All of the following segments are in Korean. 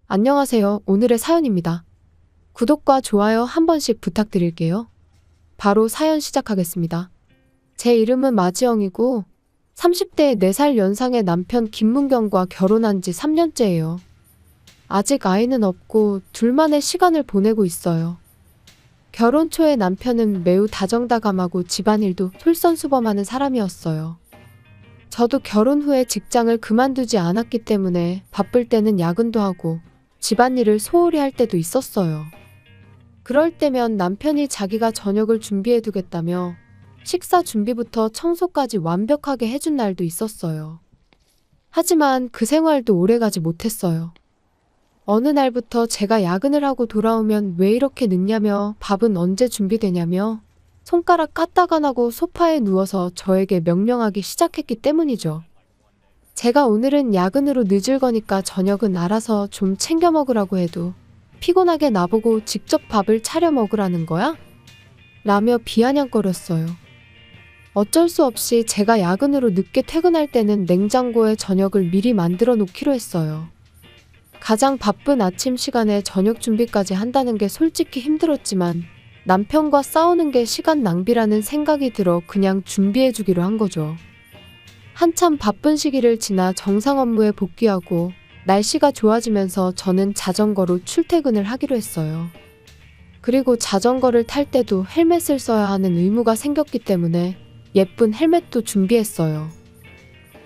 안녕하세요. 오늘의 사연입니다. 구독과 좋아요 한 번씩 부탁드릴게요. 바로 사연 시작하겠습니다. 제 이름은 마지영이고 30대의 4살 연상의 남편 김문경과 결혼한 지 3년째예요. 아직 아이는 없고 둘만의 시간을 보내고 있어요. 결혼 초에 남편은 매우 다정다감하고 집안일도 솔선수범하는 사람이었어요. 저도 결혼 후에 직장을 그만두지 않았기 때문에 바쁠 때는 야근도 하고 집안일을 소홀히 할 때도 있었어요. 그럴 때면 남편이 자기가 저녁을 준비해두겠다며 식사 준비부터 청소까지 완벽하게 해준 날도 있었어요. 하지만 그 생활도 오래가지 못했어요. 어느 날부터 제가 야근을 하고 돌아오면 왜 이렇게 늦냐며 밥은 언제 준비되냐며 손가락 까딱 안 하고 소파에 누워서 저에게 명령하기 시작했기 때문이죠. 제가 오늘은 야근으로 늦을 거니까 저녁은 알아서 좀 챙겨 먹으라고 해도 피곤하게 나보고 직접 밥을 차려 먹으라는 거야? 라며 비아냥거렸어요. 어쩔 수 없이 제가 야근으로 늦게 퇴근할 때는 냉장고에 저녁을 미리 만들어 놓기로 했어요. 가장 바쁜 아침 시간에 저녁 준비까지 한다는 게 솔직히 힘들었지만 남편과 싸우는 게 시간 낭비라는 생각이 들어 그냥 준비해 주기로 한 거죠. 한참 바쁜 시기를 지나 정상 업무에 복귀하고 날씨가 좋아지면서 저는 자전거로 출퇴근을 하기로 했어요. 그리고 자전거를 탈 때도 헬멧을 써야 하는 의무가 생겼기 때문에 예쁜 헬멧도 준비했어요.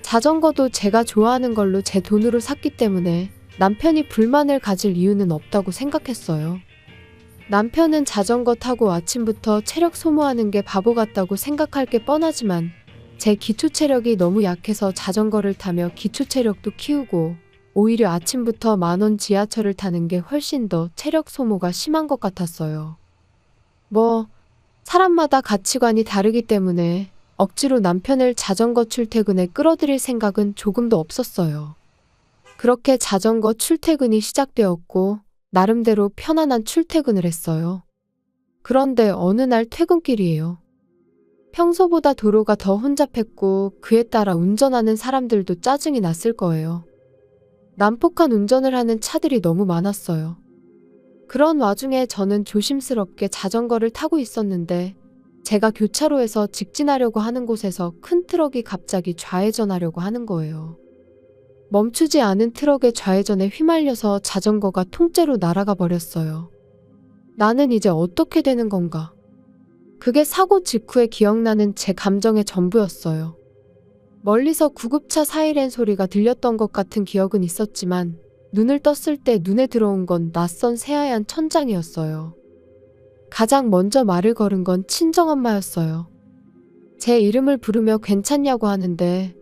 자전거도 제가 좋아하는 걸로 제 돈으로 샀기 때문에 남편이 불만을 가질 이유는 없다고 생각했어요. 남편은 자전거 타고 아침부터 체력 소모하는 게 바보 같다고 생각할 게 뻔하지만 제 기초 체력이 너무 약해서 자전거를 타며 기초 체력도 키우고 오히려 아침부터 10,000원 지하철을 타는 게 훨씬 더 체력 소모가 심한 것 같았어요. 사람마다 가치관이 다르기 때문에 억지로 남편을 자전거 출퇴근에 끌어들일 생각은 조금도 없었어요. 그렇게 자전거 출퇴근이 시작되었고 나름대로 편안한 출퇴근을 했어요. 그런데 어느 날 퇴근길이에요. 평소보다 도로가 더 혼잡했고 그에 따라 운전하는 사람들도 짜증이 났을 거예요. 난폭한 운전을 하는 차들이 너무 많았어요. 그런 와중에 저는 조심스럽게 자전거를 타고 있었는데 제가 교차로에서 직진하려고 하는 곳에서 큰 트럭이 갑자기 좌회전하려고 하는 거예요. 멈추지 않은 트럭의 좌회전에 휘말려서 자전거가 통째로 날아가 버렸어요. 나는 이제 어떻게 되는 건가? 그게 사고 직후에 기억나는 제 감정의 전부였어요. 멀리서 구급차 사이렌 소리가 들렸던 것 같은 기억은 있었지만 눈을 떴을 때 눈에 들어온 건 낯선 새하얀 천장이었어요. 가장 먼저 말을 걸은 건 친정엄마였어요. 제 이름을 부르며 괜찮냐고 하는데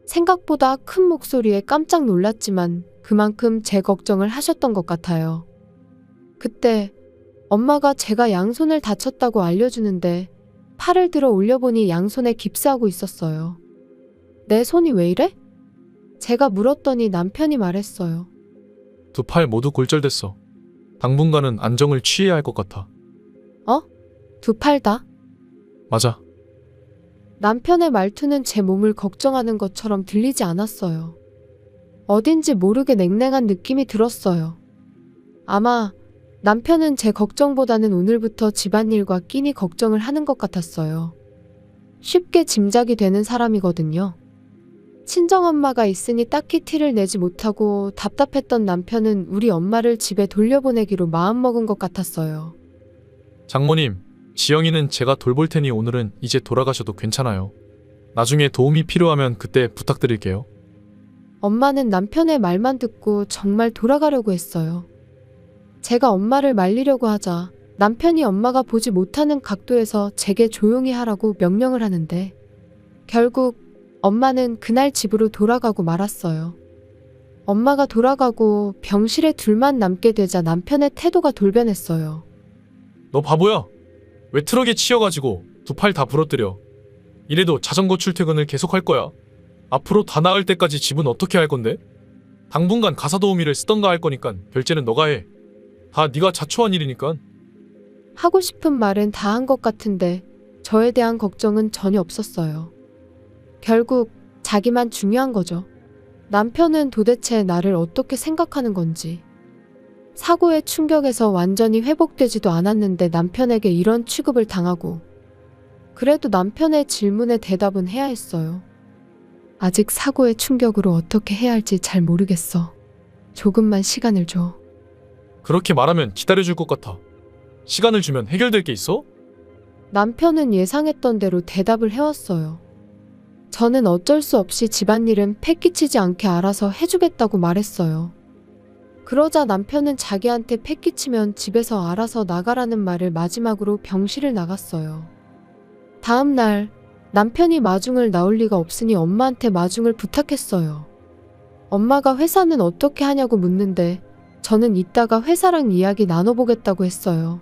생각보다 큰 목소리에 깜짝 놀랐지만 그만큼 제 걱정을 하셨던 것 같아요. 그때 엄마가 제가 양손을 다쳤다고 알려주는데 팔을 들어 올려보니 양손에 깁스하고 있었어요. 내 손이 왜 이래? 제가 물었더니 남편이 말했어요. 두 팔 모두 골절됐어. 당분간은 안정을 취해야 할 것 같아. 두 팔 다? 맞아. 남편의 말투는 제 몸을 걱정하는 것처럼 들리지 않았어요. 어딘지 모르게 냉랭한 느낌이 들었어요. 아마 남편은 제 걱정보다는 오늘부터 집안일과 끼니 걱정을 하는 것 같았어요. 쉽게 짐작이 되는 사람이거든요. 친정엄마가 있으니 딱히 티를 내지 못하고 답답했던 남편은 우리 엄마를 집에 돌려보내기로 마음먹은 것 같았어요. 장모님, 지영이는 제가 돌볼 테니 오늘은 이제 돌아가셔도 괜찮아요. 나중에 도움이 필요하면 그때 부탁드릴게요. 엄마는 남편의 말만 듣고 정말 돌아가려고 했어요. 제가 엄마를 말리려고 하자 남편이 엄마가 보지 못하는 각도에서 제게 조용히 하라고 명령을 하는데 결국 엄마는 그날 집으로 돌아가고 말았어요. 엄마가 돌아가고 병실에 둘만 남게 되자 남편의 태도가 돌변했어요. 너 바보야? 왜 트럭에 치여가지고 두 팔 다 부러뜨려? 이래도 자전거 출퇴근을 계속할 거야. 앞으로 다 나을 때까지 집은 어떻게 할 건데? 당분간 가사 도우미를 쓰던가 할 거니까 결제는 너가 해. 다 네가 자초한 일이니까. 하고 싶은 말은 다 한 것 같은데 저에 대한 걱정은 전혀 없었어요. 결국 자기만 중요한 거죠. 남편은 도대체 나를 어떻게 생각하는 건지. 사고의 충격에서 완전히 회복되지도 않았는데 남편에게 이런 취급을 당하고, 그래도 남편의 질문에 대답은 해야 했어요. 아직 사고의 충격으로 어떻게 해야 할지 잘 모르겠어. 조금만 시간을 줘. 그렇게 말하면 기다려줄 것 같아. 시간을 주면 해결될 게 있어? 남편은 예상했던 대로 대답을 해왔어요. 저는 어쩔 수 없이 집안일은 패 끼치지 않게 알아서 해주겠다고 말했어요. 그러자 남편은 자기한테 패 끼치면 집에서 알아서 나가라는 말을 마지막으로 병실을 나갔어요. 다음 날 남편이 마중을 나올 리가 없으니 엄마한테 마중을 부탁했어요. 엄마가 회사는 어떻게 하냐고 묻는데 저는 이따가 회사랑 이야기 나눠보겠다고 했어요.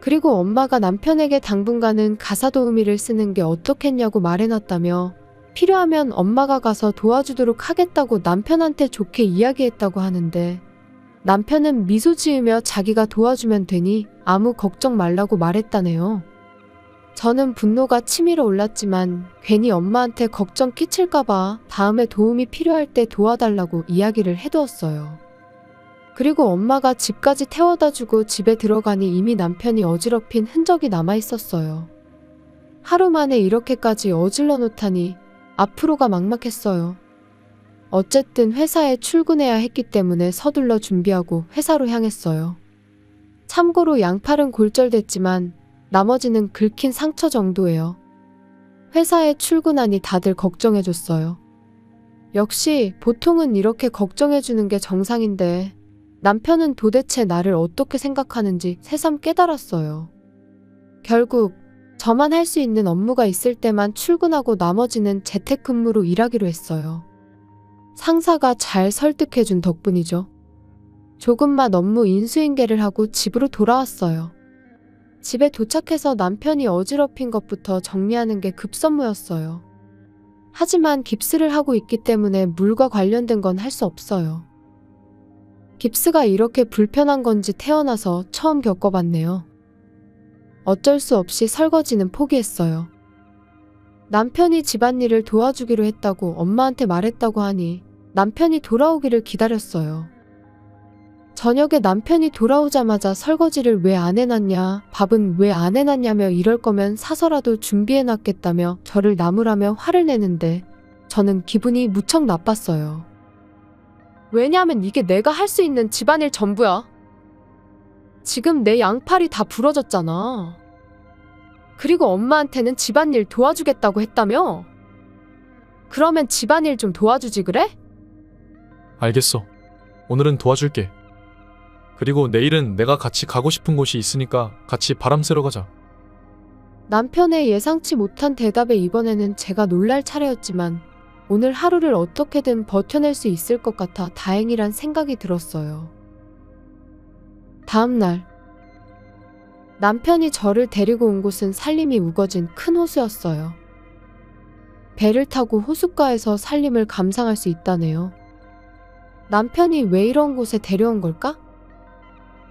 그리고 엄마가 남편에게 당분간은 가사도우미를 쓰는 게 어떻겠냐고 말해놨다며 필요하면 엄마가 가서 도와주도록 하겠다고 남편한테 좋게 이야기했다고 하는데, 남편은 미소 지으며 자기가 도와주면 되니 아무 걱정 말라고 말했다네요. 저는 분노가 치밀어 올랐지만 괜히 엄마한테 걱정 끼칠까봐 다음에 도움이 필요할 때 도와달라고 이야기를 해두었어요. 그리고 엄마가 집까지 태워다 주고 집에 들어가니 이미 남편이 어지럽힌 흔적이 남아 있었어요. 하루 만에 이렇게까지 어질러 놓다니 앞으로가 막막했어요. 어쨌든 회사에 출근해야 했기 때문에 서둘러 준비하고 회사로 향했어요. 참고로 양팔은 골절됐지만 나머지는 긁힌 상처 정도예요. 회사에 출근하니 다들 걱정해줬어요. 역시 보통은 이렇게 걱정해주는 게 정상인데 남편은 도대체 나를 어떻게 생각하는지 새삼 깨달았어요. 결국 저만 할 수 있는 업무가 있을 때만 출근하고 나머지는 재택근무로 일하기로 했어요. 상사가 잘 설득해준 덕분이죠. 조금만 업무 인수인계를 하고 집으로 돌아왔어요. 집에 도착해서 남편이 어지럽힌 것부터 정리하는 게 급선무였어요. 하지만 깁스를 하고 있기 때문에 물과 관련된 건 할 수 없어요. 깁스가 이렇게 불편한 건지 태어나서 처음 겪어봤네요. 어쩔 수 없이 설거지는 포기했어요. 남편이 집안일을 도와주기로 했다고 엄마한테 말했다고 하니 남편이 돌아오기를 기다렸어요. 저녁에 남편이 돌아오자마자 설거지를 왜 안 해놨냐, 밥은 왜 안 해놨냐며 이럴 거면 사서라도 준비해놨겠다며 저를 나무라며 화를 내는데 저는 기분이 무척 나빴어요. 왜냐면 이게 내가 할 수 있는 집안일 전부야. 지금 내 양팔이 다 부러졌잖아. 그리고 엄마한테는 집안일 도와주겠다고 했다며? 그러면 집안일 좀 도와주지 그래? 알겠어. 오늘은 도와줄게. 그리고 내일은 내가 같이 가고 싶은 곳이 있으니까 같이 바람 쐬러 가자. 남편의 예상치 못한 대답에 이번에는 제가 놀랄 차례였지만 오늘 하루를 어떻게든 버텨낼 수 있을 것 같아 다행이란 생각이 들었어요. 다음 날 남편이 저를 데리고 온 곳은 산림이 우거진 큰 호수였어요. 배를 타고 호숫가에서 산림을 감상할 수 있다네요. 남편이 왜 이런 곳에 데려온 걸까?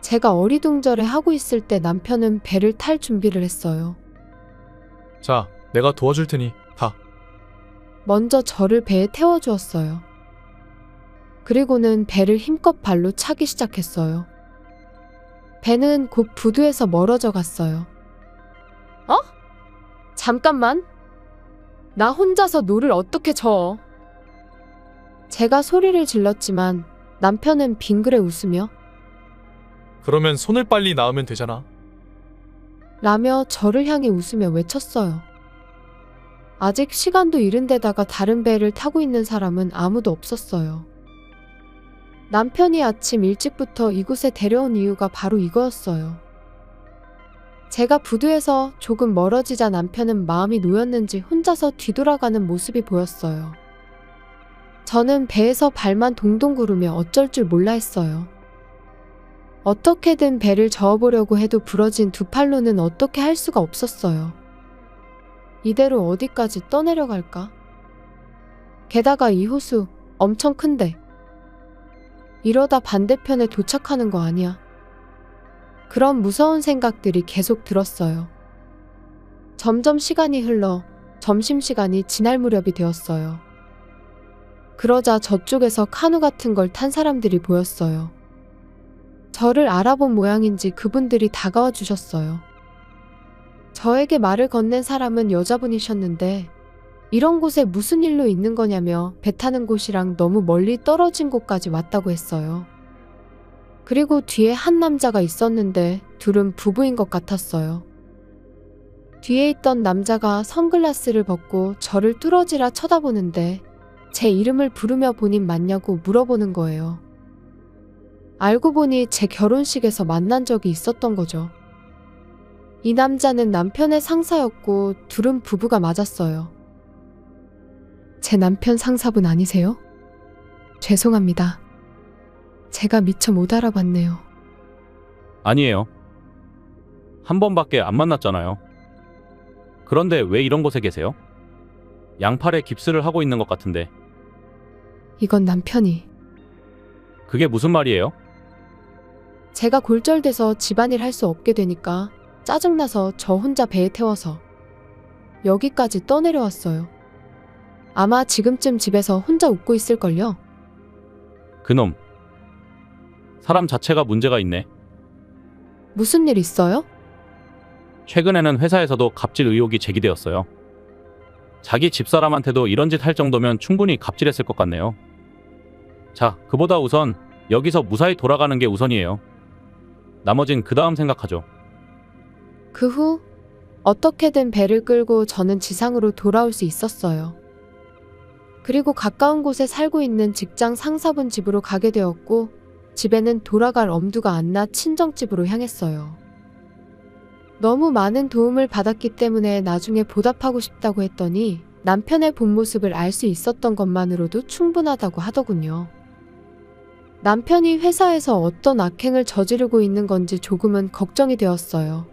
제가 어리둥절해 하고 있을 때 남편은 배를 탈 준비를 했어요. 자, 내가 도와줄 테니 타. 먼저 저를 배에 태워주었어요. 그리고는 배를 힘껏 발로 차기 시작했어요. 배는 곧 부두에서 멀어져 갔어요. 어? 잠깐만. 나 혼자서 노를 어떻게 저어? 제가 소리를 질렀지만 남편은 빙그레 웃으며 그러면 손을 빨리 놔으면 되잖아. 라며 저를 향해 웃으며 외쳤어요. 아직 시간도 이른 데다가 다른 배를 타고 있는 사람은 아무도 없었어요. 남편이 아침 일찍부터 이곳에 데려온 이유가 바로 이거였어요. 제가 부두에서 조금 멀어지자 남편은 마음이 놓였는지 혼자서 뒤돌아가는 모습이 보였어요. 저는 배에서 발만 동동 구르며 어쩔 줄 몰라 했어요. 어떻게든 배를 저어보려고 해도 부러진 두 팔로는 어떻게 할 수가 없었어요. 이대로 어디까지 떠내려갈까? 게다가 이 호수 엄청 큰데 이러다 반대편에 도착하는 거 아니야? 그런 무서운 생각들이 계속 들었어요. 점점 시간이 흘러 점심시간이 지날 무렵이 되었어요. 그러자 저쪽에서 카누 같은 걸 탄 사람들이 보였어요. 저를 알아본 모양인지 그분들이 다가와 주셨어요. 저에게 말을 건넨 사람은 여자분이셨는데 이런 곳에 무슨 일로 있는 거냐며 배 타는 곳이랑 너무 멀리 떨어진 곳까지 왔다고 했어요. 그리고 뒤에 한 남자가 있었는데 둘은 부부인 것 같았어요. 뒤에 있던 남자가 선글라스를 벗고 저를 뚫어지라 쳐다보는데 제 이름을 부르며 본인 맞냐고 물어보는 거예요. 알고 보니 제 결혼식에서 만난 적이 있었던 거죠. 이 남자는 남편의 상사였고 둘은 부부가 맞았어요. 제 남편 상사분 아니세요? 죄송합니다. 제가 미처 못 알아봤네요. 아니에요. 한 번밖에 안 만났잖아요. 그런데 왜 이런 곳에 계세요? 양팔에 깁스를 하고 있는 것 같은데. 이건 남편이. 그게 무슨 말이에요? 제가 골절돼서 집안일 할 수 없게 되니까 짜증나서 저 혼자 배에 태워서 여기까지 떠내려왔어요. 아마 지금쯤 집에서 혼자 웃고 있을걸요? 그놈. 사람 자체가 문제가 있네. 무슨 일 있어요? 최근에는 회사에서도 갑질 의혹이 제기되었어요. 자기 집사람한테도 이런 짓 할 정도면 충분히 갑질했을 것 같네요. 자, 그보다 우선 여기서 무사히 돌아가는 게 우선이에요. 나머진 그 다음 생각하죠. 그 후 어떻게든 배를 끌고 저는 지상으로 돌아올 수 있었어요. 그리고 가까운 곳에 살고 있는 직장 상사분 집으로 가게 되었고 집에는 돌아갈 엄두가 안 나 친정집으로 향했어요. 너무 많은 도움을 받았기 때문에 나중에 보답하고 싶다고 했더니 남편의 본 모습을 알 수 있었던 것만으로도 충분하다고 하더군요. 남편이 회사에서 어떤 악행을 저지르고 있는 건지 조금은 걱정이 되었어요.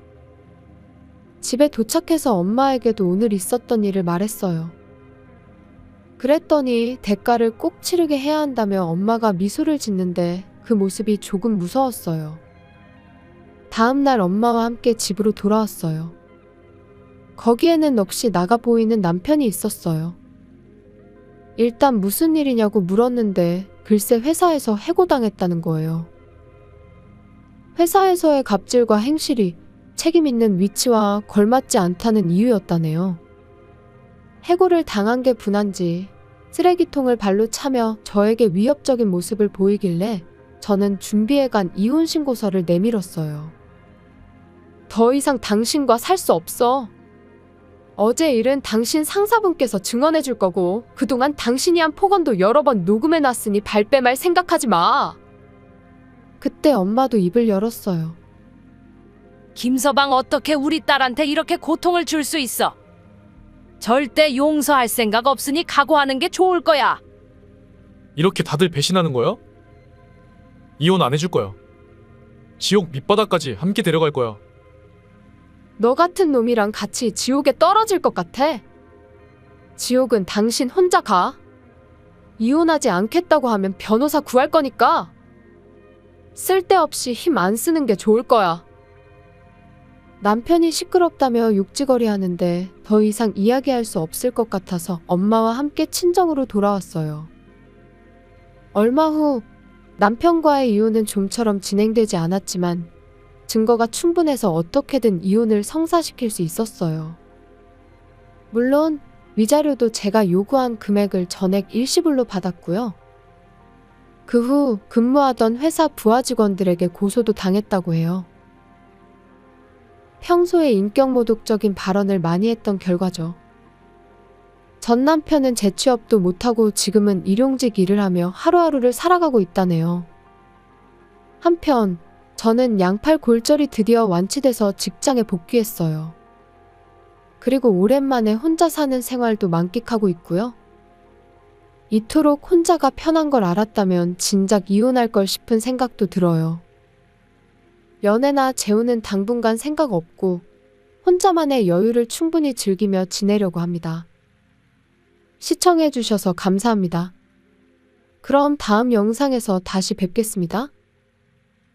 집에 도착해서 엄마에게도 오늘 있었던 일을 말했어요. 그랬더니 대가를 꼭 치르게 해야 한다며 엄마가 미소를 짓는데 그 모습이 조금 무서웠어요. 다음 날 엄마와 함께 집으로 돌아왔어요. 거기에는 넋이 나가 보이는 남편이 있었어요. 일단 무슨 일이냐고 물었는데 글쎄 회사에서 해고당했다는 거예요. 회사에서의 갑질과 행실이 책임 있는 위치와 걸맞지 않다는 이유였다네요. 해고를 당한 게 분한지 쓰레기통을 발로 차며 저에게 위협적인 모습을 보이길래 저는 준비해간 이혼 신고서를 내밀었어요. 더 이상 당신과 살 수 없어. 어제 일은 당신 상사분께서 증언해 줄 거고 그동안 당신이 한 폭언도 여러 번 녹음해 놨으니 발뺌할 생각하지 마. 그때 엄마도 입을 열었어요. 김서방 어떻게 우리 딸한테 이렇게 고통을 줄 수 있어? 절대 용서할 생각 없으니 각오하는 게 좋을 거야. 이렇게 다들 배신하는 거야? 이혼 안 해줄 거야. 지옥 밑바닥까지 함께 데려갈 거야. 너 같은 놈이랑 같이 지옥에 떨어질 것 같아. 지옥은 당신 혼자 가. 이혼하지 않겠다고 하면 변호사 구할 거니까. 쓸데없이 힘 안 쓰는 게 좋을 거야. 남편이 시끄럽다며 욕지거리 하는데 더 이상 이야기할 수 없을 것 같아서 엄마와 함께 친정으로 돌아왔어요. 얼마 후 남편과의 이혼은 좀처럼 진행되지 않았지만 증거가 충분해서 어떻게든 이혼을 성사시킬 수 있었어요. 물론 위자료도 제가 요구한 금액을 전액 일시불로 받았고요. 그 후 근무하던 회사 부하 직원들에게 고소도 당했다고 해요. 평소에 인격모독적인 발언을 많이 했던 결과죠. 전 남편은 재취업도 못하고 지금은 일용직 일을 하며 하루하루를 살아가고 있다네요. 한편 저는 양팔 골절이 드디어 완치돼서 직장에 복귀했어요. 그리고 오랜만에 혼자 사는 생활도 만끽하고 있고요. 이토록 혼자가 편한 걸 알았다면 진작 이혼할 걸 싶은 생각도 들어요. 연애나 재혼은 당분간 생각 없고 혼자만의 여유를 충분히 즐기며 지내려고 합니다. 시청해주셔서 감사합니다. 그럼 다음 영상에서 다시 뵙겠습니다.